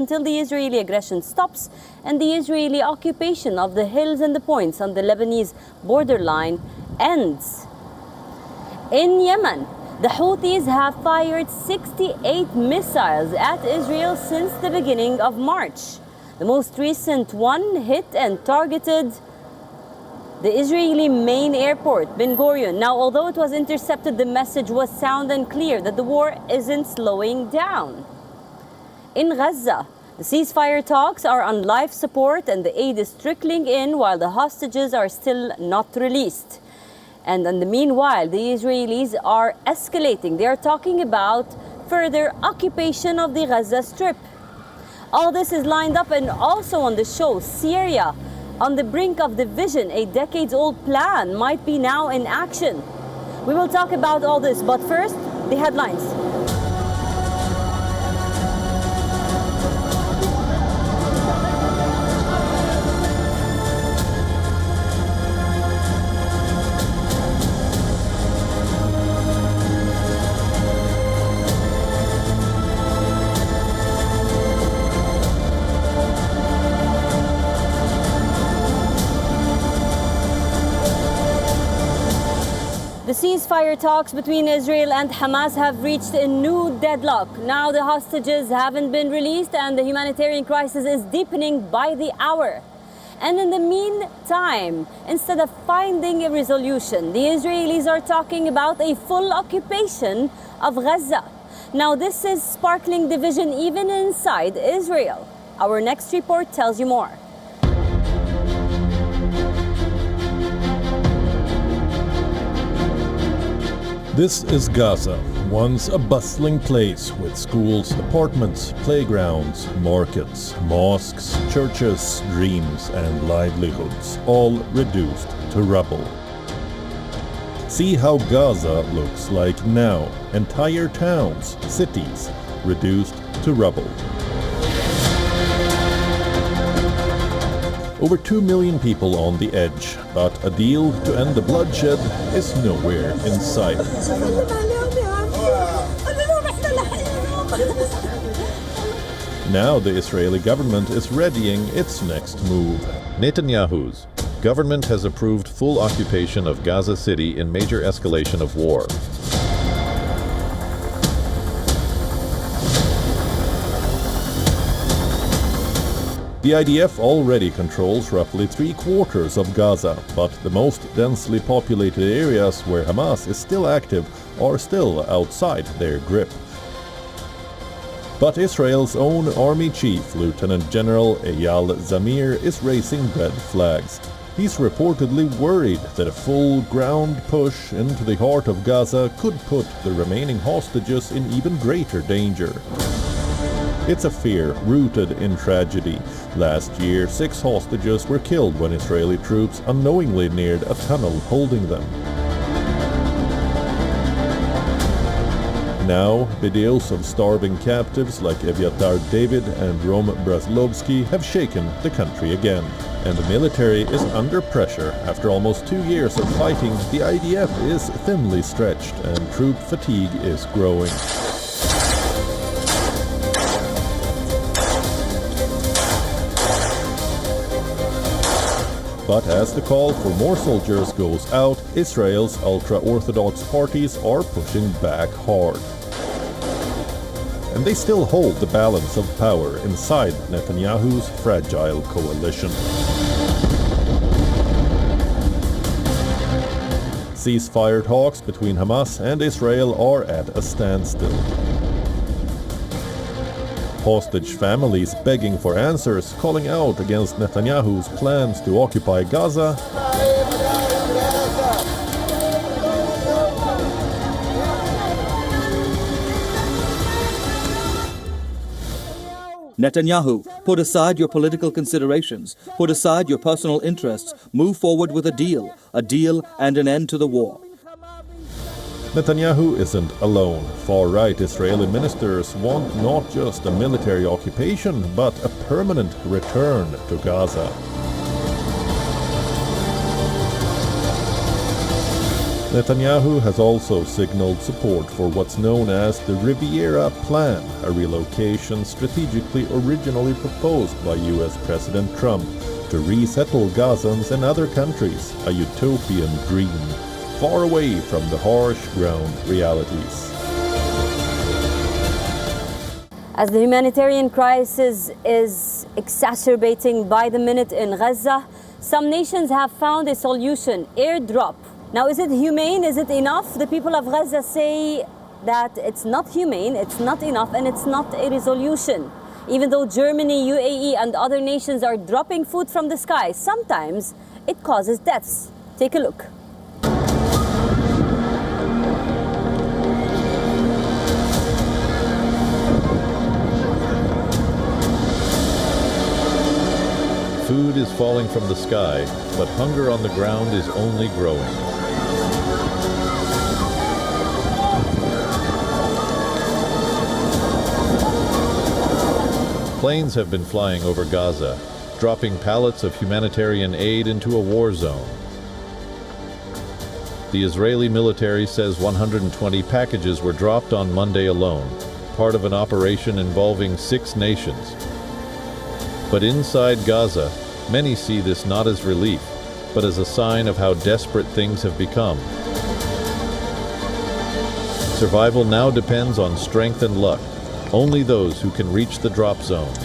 until the Israeli aggression stops and the Israeli occupation of the hills and the points on the Lebanese borderline ends. In Yemen, the Houthis have fired 68 missiles at Israel since the beginning of March. The most recent one hit and targeted the Israeli main airport, Ben Gurion. Now, although it was intercepted, the message was sound and clear that the war isn't slowing down. In Gaza, the ceasefire talks are on life support and the aid is trickling in while the hostages are still not released. And in the meanwhile, the Israelis are escalating. They are talking about further occupation of the Gaza Strip. All this is lined up, and also on the show, Syria, on the brink of division, a decades-old plan might be now in action. We will talk about all this, but first, the headlines. The ceasefire talks between Israel and Hamas have reached a new deadlock. Now the hostages haven't been released and the humanitarian crisis is deepening by the hour. And in the meantime, instead of finding a resolution, the Israelis are talking about a full occupation of Gaza. Now this is sparkling division even inside Israel. Our next report tells you more. This is Gaza, once a bustling place with schools, apartments, playgrounds, markets, mosques, churches, dreams and livelihoods, all reduced to rubble. See how Gaza looks like now. Entire towns, cities, reduced to rubble. Over 2 million people on the edge, but a deal to end the bloodshed is nowhere in sight. Now the Israeli government is readying its next move. Netanyahu's government has approved full occupation of Gaza City in major escalation of war. The IDF already controls roughly 3/4 of Gaza, but the most densely populated areas where Hamas is still active are still outside their grip. But Israel's own army chief, Lieutenant General Eyal Zamir, is raising red flags. He's reportedly worried that a full ground push into the heart of Gaza could put the remaining hostages in even greater danger. It's a fear rooted in tragedy. Last year, 6 hostages were killed when Israeli troops unknowingly neared a tunnel holding them. Now, videos of starving captives like Eviatar David and Rom Braslovsky have shaken the country again. And the military is under pressure. After almost 2 years of fighting, the IDF is thinly stretched and troop fatigue is growing. But as the call for more soldiers goes out, Israel's ultra-Orthodox parties are pushing back hard. And they still hold the balance of power inside Netanyahu's fragile coalition. Ceasefire talks between Hamas and Israel are at a standstill. Hostage families begging for answers, calling out against Netanyahu's plans to occupy Gaza. Netanyahu, put aside your political considerations, put aside your personal interests, move forward with a deal and an end to the war. Netanyahu isn't alone. Far-right Israeli ministers want not just a military occupation, but a permanent return to Gaza. Netanyahu has also signaled support for what's known as the Riviera Plan, a relocation strategically originally proposed by US President Trump to resettle Gazans and other countries, a utopian dream, far away from the harsh ground realities. As the humanitarian crisis is exacerbating by the minute in Gaza, some nations have found a solution: airdrop. Now, is it humane? Is it enough? The people of Gaza say that it's not humane, it's not enough, and it's not a resolution. Even though Germany, UAE, and other nations are dropping food from the sky, sometimes it causes deaths. Take a look. Food is falling from the sky, but hunger on the ground is only growing. Planes have been flying over Gaza, dropping pallets of humanitarian aid into a war zone. The Israeli military says 120 packages were dropped on Monday alone, part of an operation involving 6 nations. But inside Gaza, many see this not as relief, but as a sign of how desperate things have become. Survival now depends on strength and luck. Only those who can reach the drop zones.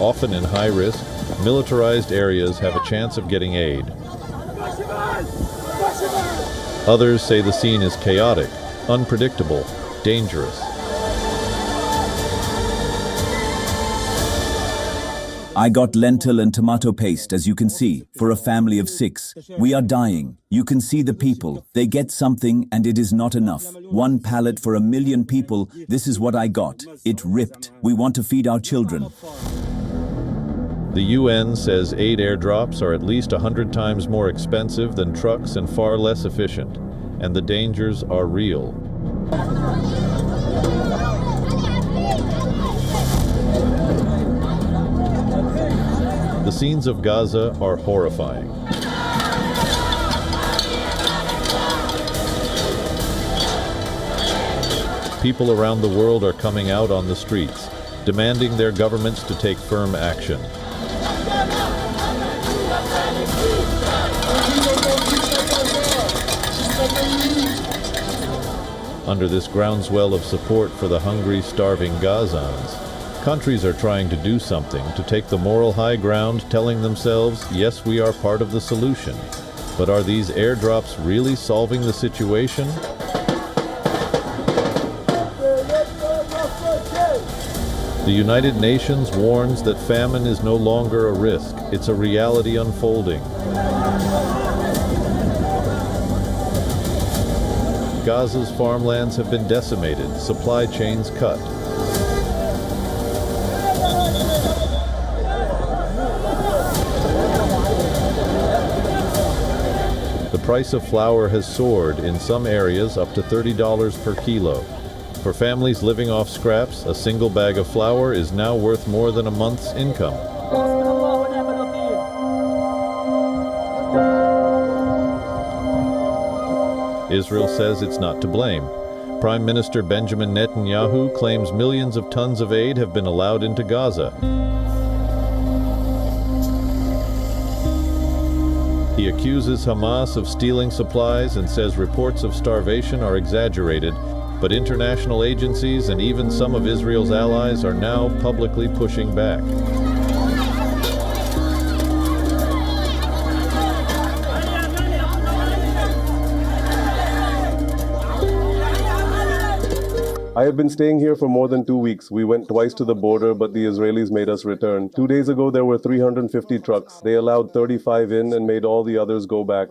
Often in high-risk, militarized areas have a chance of getting aid. Others say the scene is chaotic, unpredictable, dangerous. I got lentil and tomato paste, as you can see, for a family of 6. We are dying. You can see the people. They get something and it is not enough. 1 pallet for 1 million people. This is what I got. It ripped. We want to feed our children. The UN says aid airdrops are at least 100 times more expensive than trucks and far less efficient, and the dangers are real. The scenes of Gaza are horrifying. People around the world are coming out on the streets, demanding their governments to take firm action. Under this groundswell of support for the hungry, starving Gazans, countries are trying to do something to take the moral high ground, telling themselves, yes, we are part of the solution. But are these airdrops really solving the situation? The United Nations warns that famine is no longer a risk, it's a reality unfolding. Gaza's farmlands have been decimated, supply chains cut. The price of flour has soared, in some areas up to $30 per kilo. For families living off scraps, a single bag of flour is now worth more than a month's income. Israel says it's not to blame. Prime Minister Benjamin Netanyahu claims millions of tons of aid have been allowed into Gaza. He accuses Hamas of stealing supplies and says reports of starvation are exaggerated, but international agencies and even some of Israel's allies are now publicly pushing back. I have been staying here for more than 2 weeks. We went twice to the border, but the Israelis made us return. 2 days ago, there were 350 trucks. They allowed 35 in and made all the others go back.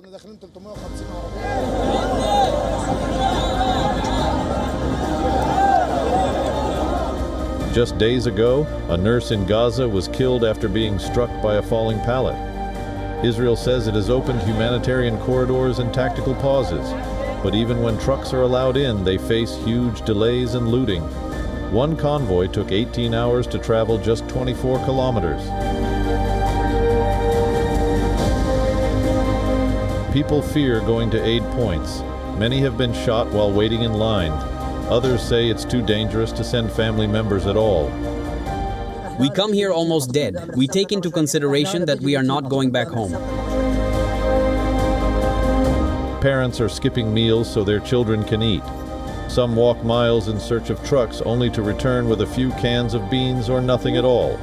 Just days ago, a nurse in Gaza was killed after being struck by a falling pallet. Israel says it has opened humanitarian corridors and tactical pauses. But even when trucks are allowed in, they face huge delays and looting. One convoy took 18 hours to travel just 24 kilometers. People fear going to aid points. Many have been shot while waiting in line. Others say it's too dangerous to send family members at all. We come here almost dead. We take into consideration that we are not going back home. Parents are skipping meals so their children can eat. Some walk miles in search of trucks only to return with a few cans of beans or nothing at all.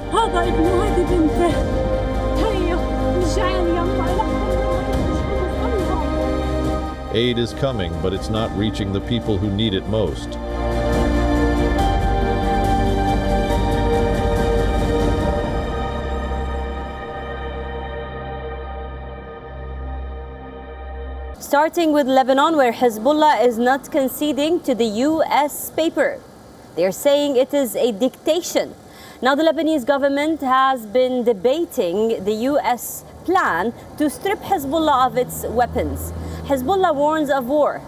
Aid is coming, but it's not reaching the people who need it most. Starting with Lebanon, where Hezbollah is not conceding to the US paper. They're saying it is a dictation. Now, the Lebanese government has been debating the US plan to strip Hezbollah of its weapons. Hezbollah warns of war.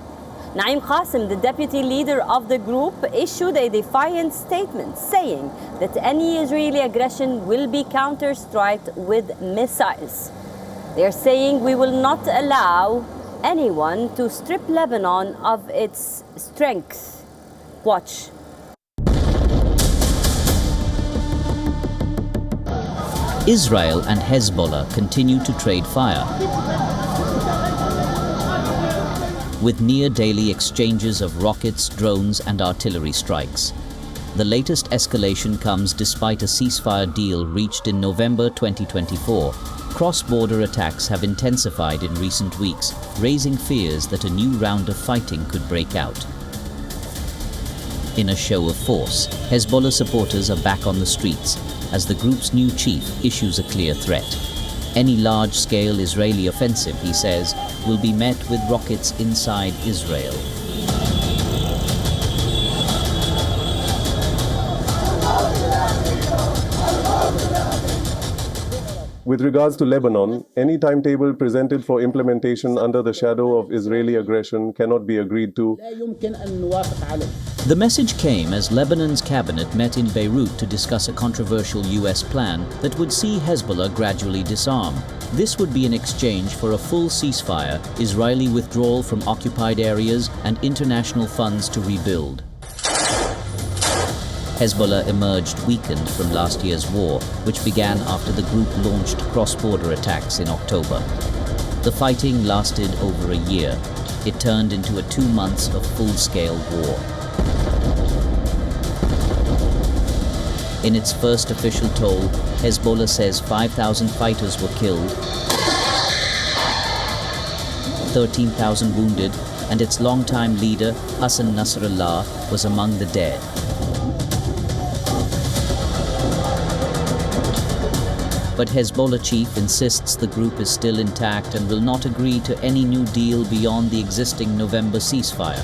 Naim Qasim, the deputy leader of the group, issued a defiant statement saying that any Israeli aggression will be counter-struck with missiles. They're saying we will not allow anyone to strip Lebanon of its strength. Watch. Israel and Hezbollah continue to trade fire, with near-daily exchanges of rockets, drones and artillery strikes. The latest escalation comes despite a ceasefire deal reached in November 2024. Cross-border attacks have intensified in recent weeks, raising fears that a new round of fighting could break out. In a show of force, Hezbollah supporters are back on the streets as the group's new chief issues a clear threat. Any large-scale Israeli offensive, he says, will be met with rockets inside Israel. With regards to Lebanon, any timetable presented for implementation under the shadow of Israeli aggression cannot be agreed to. The message came as Lebanon's cabinet met in Beirut to discuss a controversial US plan that would see Hezbollah gradually disarm. This would be in exchange for a full ceasefire, Israeli withdrawal from occupied areas, and international funds to rebuild. Hezbollah emerged weakened from last year's war, which began after the group launched cross-border attacks in October. The fighting lasted over a year. It turned into 2 months of full-scale war. In its first official toll, Hezbollah says 5,000 fighters were killed, 13,000 wounded, and its longtime leader, Hassan Nasrallah, was among the dead. But Hezbollah chief insists the group is still intact and will not agree to any new deal beyond the existing November ceasefire.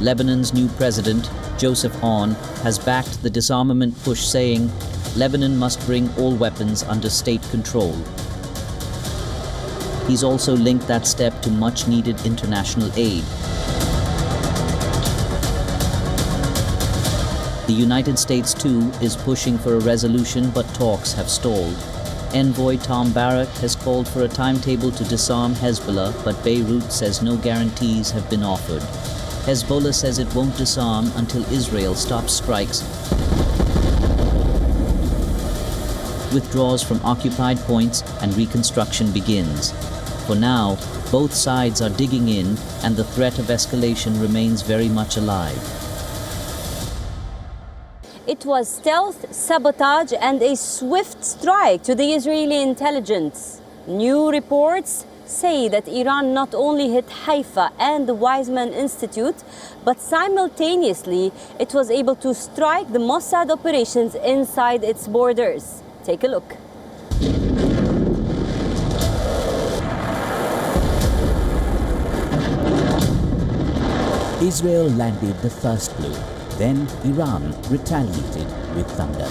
Lebanon's new president, Joseph Aoun, has backed the disarmament push, saying Lebanon must bring all weapons under state control. He's also linked that step to much-needed international aid. The United States, too, is pushing for a resolution, but talks have stalled. Envoy Tom Barrack has called for a timetable to disarm Hezbollah, but Beirut says no guarantees have been offered. Hezbollah says it won't disarm until Israel stops strikes, withdraws from occupied points, and reconstruction begins. For now, both sides are digging in, and the threat of escalation remains very much alive. It was stealth, sabotage, and a swift strike to the Israeli intelligence. New reports say that Iran not only hit Haifa and the Weizmann Institute, but simultaneously it was able to strike the Mossad operations inside its borders. Take a look. Israel landed the first blow. Then Iran retaliated with thunder.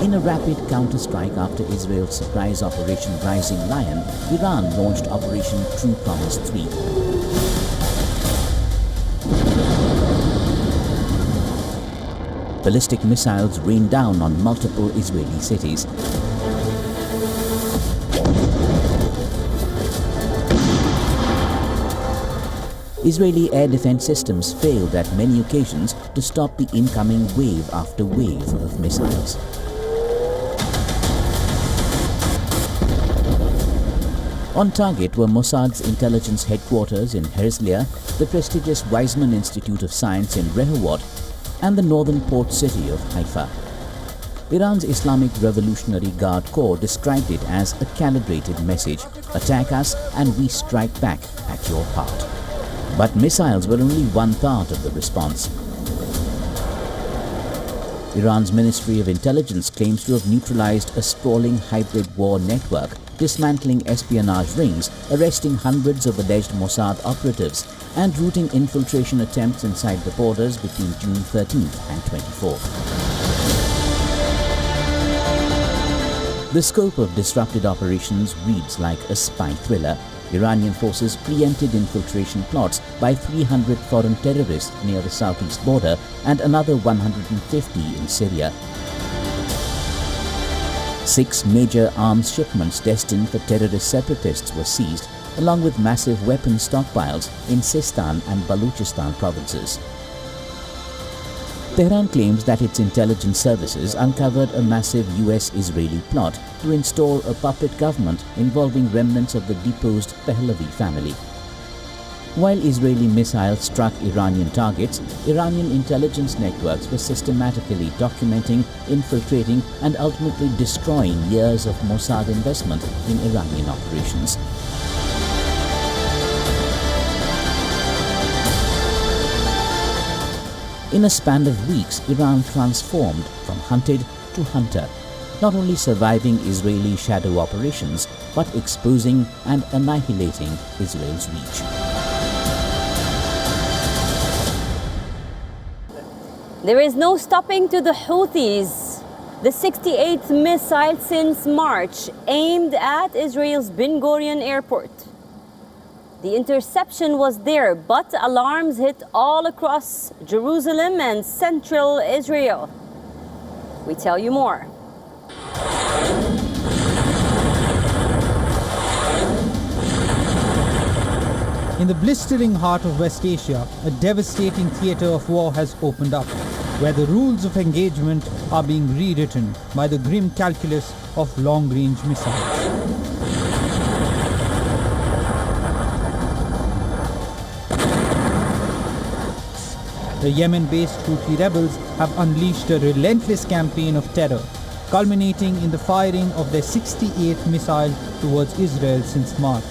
In a rapid counter-strike after Israel's surprise Operation Rising Lion, Iran launched Operation True Promise 3. ballistic missiles rained down on multiple Israeli cities. Israeli air defense systems failed at many occasions to stop the incoming wave after wave of missiles. On target were Mossad's intelligence headquarters in Herzliya, the prestigious Weizmann Institute of Science in Rehovot, and the northern port city of Haifa. Iran's Islamic Revolutionary Guard Corps described it as a calibrated message: attack us and we strike back at your heart. But missiles were only one part of the response. Iran's Ministry of Intelligence claims to have neutralized a sprawling hybrid war network, dismantling espionage rings, arresting hundreds of alleged Mossad operatives, and routing infiltration attempts inside the borders between June 13th and 24th. The scope of disrupted operations reads like a spy thriller. Iranian forces preempted infiltration plots by 300 foreign terrorists near the southeast border and another 150 in Syria. 6 major arms shipments destined for terrorist separatists were seized, along with massive weapons stockpiles in Sistan and Baluchistan provinces. Tehran claims that its intelligence services uncovered a massive US-Israeli plot to install a puppet government involving remnants of the deposed Pahlavi family. While Israeli missiles struck Iranian targets, Iranian intelligence networks were systematically documenting, infiltrating, and ultimately destroying years of Mossad investment in Iranian operations. In a span of weeks, Iran transformed from hunted to hunter, not only surviving Israeli shadow operations, but exposing and annihilating Israel's reach. There is no stopping to the Houthis. The 68th missile since March aimed at Israel's Ben Gurion airport. The interception was there, but alarms hit all across Jerusalem and central Israel. We tell you more. In the blistering heart of West Asia, a devastating theater of war has opened up, where the rules of engagement are being rewritten by the grim calculus of long-range missiles. The Yemen-based Houthi rebels have unleashed a relentless campaign of terror, culminating in the firing of their 68th missile towards Israel since March.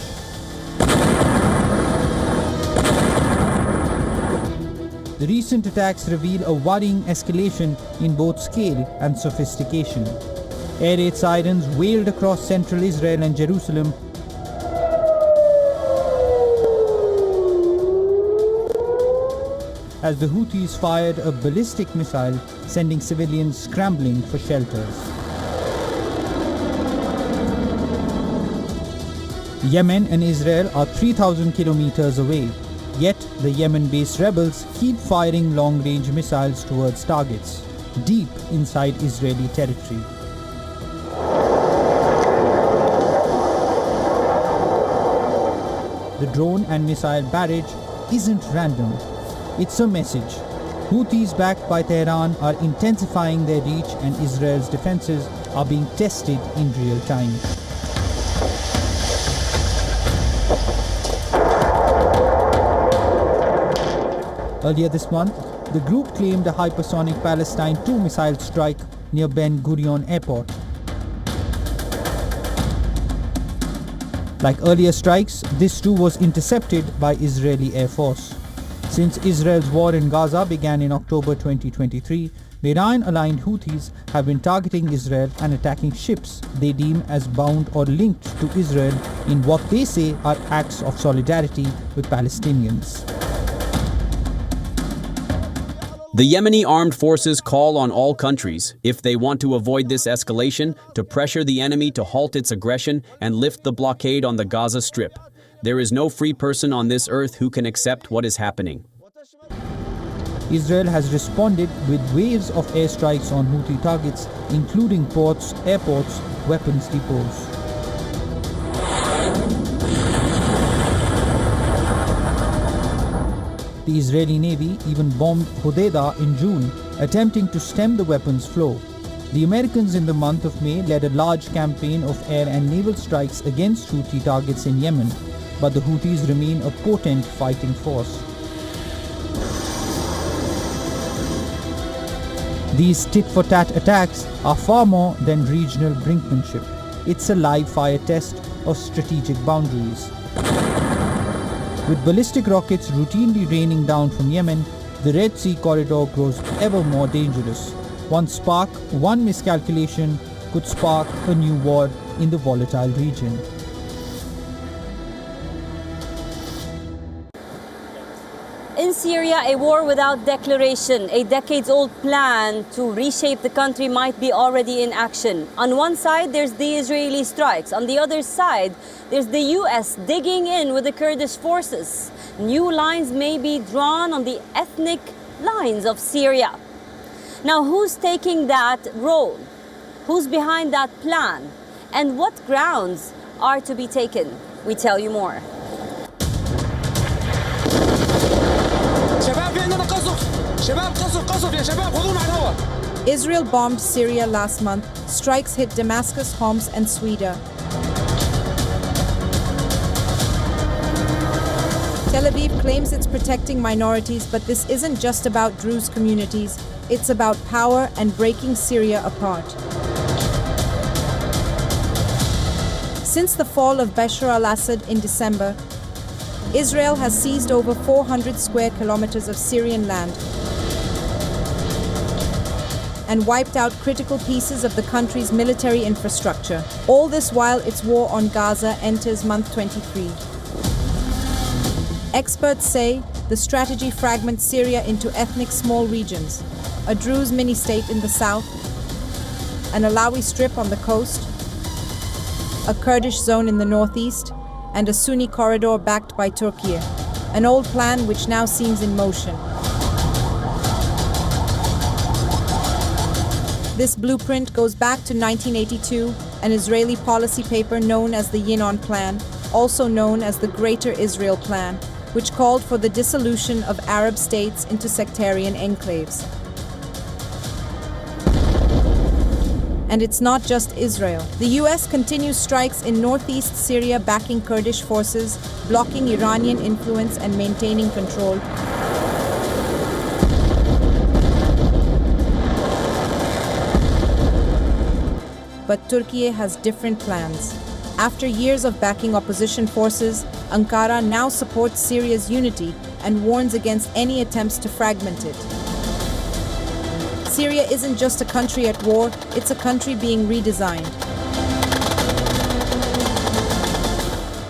The recent attacks reveal a worrying escalation in both scale and sophistication. Air raid sirens wailed across central Israel and Jerusalem, as the Houthis fired a ballistic missile, sending civilians scrambling for shelters. Yemen and Israel are 3,000 kilometers away, yet the Yemen-based rebels keep firing long-range missiles towards targets, deep inside Israeli territory. The drone and missile barrage isn't random. It's a message. Houthis backed by Tehran are intensifying their reach and Israel's defenses are being tested in real time. Earlier this month, the group claimed a hypersonic Palestine II missile strike near Ben Gurion Airport. Like earlier strikes, this too was intercepted by Israeli Air Force. Since Israel's war in Gaza began in October 2023, the Iran-aligned Houthis have been targeting Israel and attacking ships they deem as bound or linked to Israel in what they say are acts of solidarity with Palestinians. The Yemeni armed forces call on all countries, if they want to avoid this escalation, to pressure the enemy to halt its aggression and lift the blockade on the Gaza Strip. There is no free person on this earth who can accept what is happening. Israel has responded with waves of airstrikes on Houthi targets, including ports, airports, weapons depots. The Israeli Navy even bombed Hodeidah in June, attempting to stem the weapons flow. The Americans in the month of May led a large campaign of air and naval strikes against Houthi targets in Yemen, but the Houthis remain a potent fighting force. These tit-for-tat attacks are far more than regional brinkmanship. It's a live fire test of strategic boundaries. With ballistic rockets routinely raining down from Yemen, the Red Sea corridor grows ever more dangerous. One spark, one miscalculation could spark a new war in the volatile region. In Syria, a war without declaration, a decades-old plan to reshape the country might be already in action. On one side, there's the Israeli strikes. On the other side, there's the US digging in with the Kurdish forces. New lines may be drawn on the ethnic lines of Syria. Now, who's taking that role? Who's behind that plan? And what grounds are to be taken? We tell you more. Israel bombed Syria last month. Strikes hit Damascus, Homs, and Sweden. Tel Aviv claims it's protecting minorities, but this isn't just about Druze communities. It's about power and breaking Syria apart. Since the fall of Bashar al-Assad in December, Israel has seized over 400 square kilometers of Syrian land and wiped out critical pieces of the country's military infrastructure. All this while its war on Gaza enters month 23. Experts say the strategy fragments Syria into ethnic small regions, a Druze mini-state in the south, an Alawi strip on the coast, a Kurdish zone in the northeast, and a Sunni corridor backed by Turkey, an old plan which now seems in motion. This blueprint goes back to 1982, an Israeli policy paper known as the WION Plan, also known as the Greater Israel Plan, which called for the dissolution of Arab states into sectarian enclaves. And it's not just Israel. The US continues strikes in northeast Syria backing Kurdish forces, blocking Iranian influence and maintaining control. But Turkey has different plans. After years of backing opposition forces, Ankara now supports Syria's unity and warns against any attempts to fragment it. Syria isn't just a country at war, it's a country being redesigned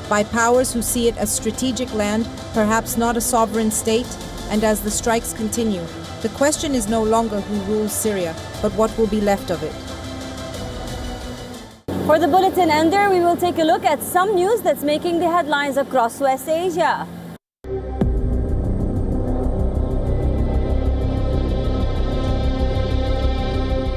by powers who see it as strategic land, perhaps not a sovereign state. And as the strikes continue, the question is no longer who rules Syria, but what will be left of it. For the bulletin ender, we will take a look at some news that's making the headlines across West Asia.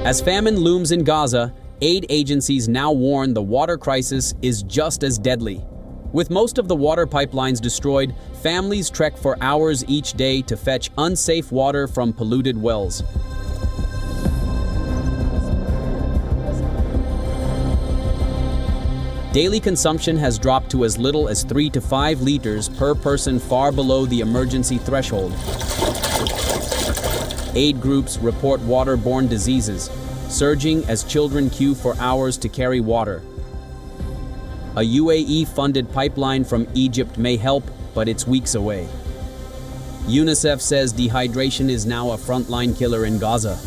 As famine looms in Gaza, aid agencies now warn the water crisis is just as deadly. With most of the water pipelines destroyed, families trek for hours each day to fetch unsafe water from polluted wells. Daily consumption has dropped to as little as 3 to 5 liters per person, far below the emergency threshold. Aid groups report waterborne diseases, surging as children queue for hours to carry water. A UAE-funded pipeline from Egypt may help, but it's weeks away. UNICEF says dehydration is now a frontline killer in Gaza.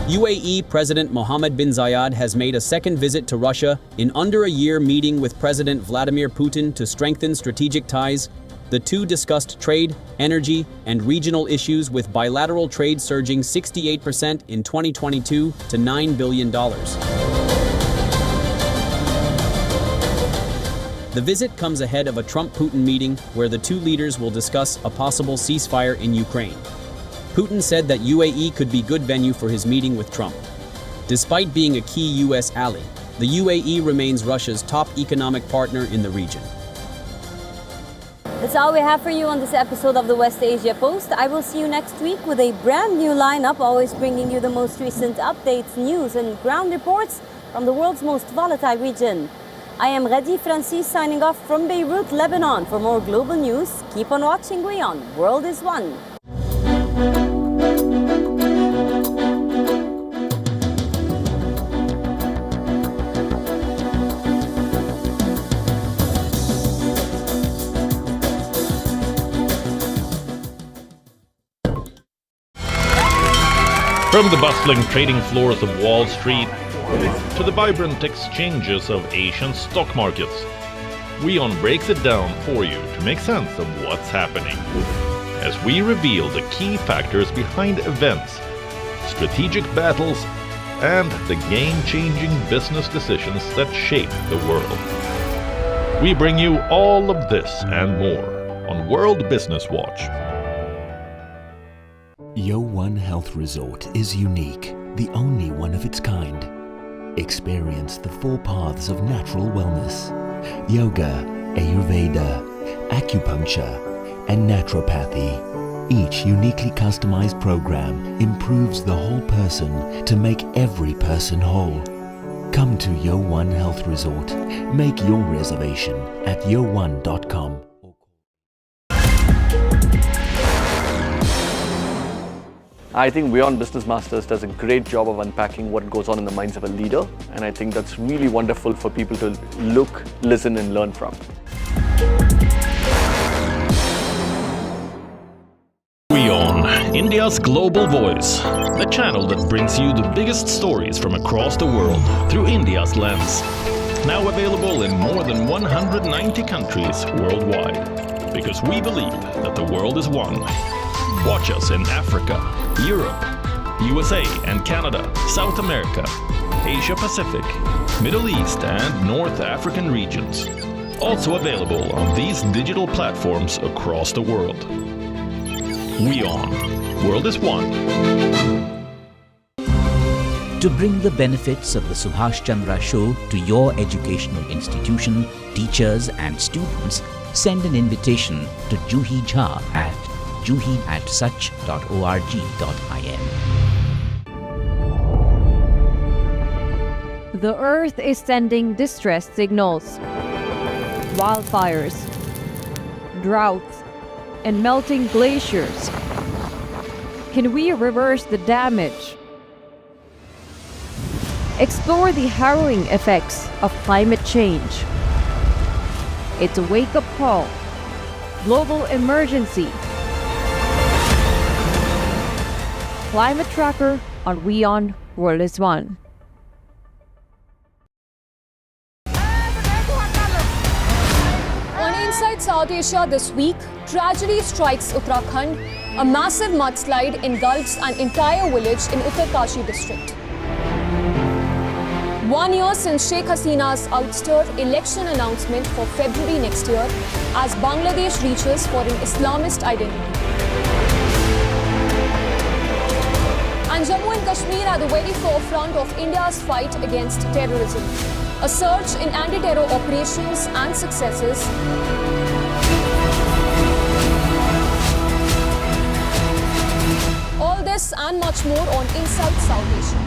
UAE President Mohammed bin Zayed has made a second visit to Russia in under a year, meeting with President Vladimir Putin to strengthen strategic ties. The two discussed trade, energy, and regional issues, with bilateral trade surging 68% in 2022 to $9 billion. The visit comes ahead of a Trump-Putin meeting where the two leaders will discuss a possible ceasefire in Ukraine. Putin said that UAE could be good venue for his meeting with Trump. Despite being a key US ally, the UAE remains Russia's top economic partner in the region. That's all we have for you on this episode of the West Asia Post. I will see you next week with a brand new lineup, always bringing you the most recent updates, news and ground reports from the world's most volatile region. I am Radi Francis signing off from Beirut, Lebanon. For more global news, keep on watching WION. World is One. From the bustling trading floors of Wall Street to the vibrant exchanges of Asian stock markets, WION breaks it down for you to make sense of what's happening, as we reveal the key factors behind events, strategic battles, and the game-changing business decisions that shape the world. We bring you all of this and more on World Business Watch. WION Health Resort is unique, the only one of its kind. Experience the 4 paths of natural wellness: yoga, Ayurveda, acupuncture, and naturopathy. Each uniquely customized program improves the whole person to make every person whole. Come to WION Health Resort. Make your reservation at WION.com. I think WION Business Masters does a great job of unpacking what goes on in the minds of a leader, and I think that's really wonderful for people to look, listen and learn from. WION, India's global voice, the channel that brings you the biggest stories from across the world through India's lens. Now available in more than 190 countries worldwide, because we believe that the world is one. Watch us in Africa, Europe, USA and Canada, South America, Asia Pacific, Middle East and North African regions. Also available on these digital platforms across the world. WION, World is One. To bring the benefits of the Subhash Chandra Show to your educational institution, teachers and students, send an invitation to Juhi Jha at juhi@such.org.in. The Earth is sending distress signals. Wildfires, droughts, and melting glaciers. Can we reverse the damage? Explore the harrowing effects of climate change. It's a wake-up call. Global emergency. Climate Tracker on WION World is One. On Inside South Asia this week, tragedy strikes Uttarakhand. A massive mudslide engulfs an entire village in Uttarkashi district. 1 year since Sheikh Hasina's ouster election announcement for February next year, as Bangladesh reaches for an Islamist identity. And Jammu and Kashmir at the very forefront of India's fight against terrorism. A surge in anti-terror operations and successes. All this and much more on Inside South Asia.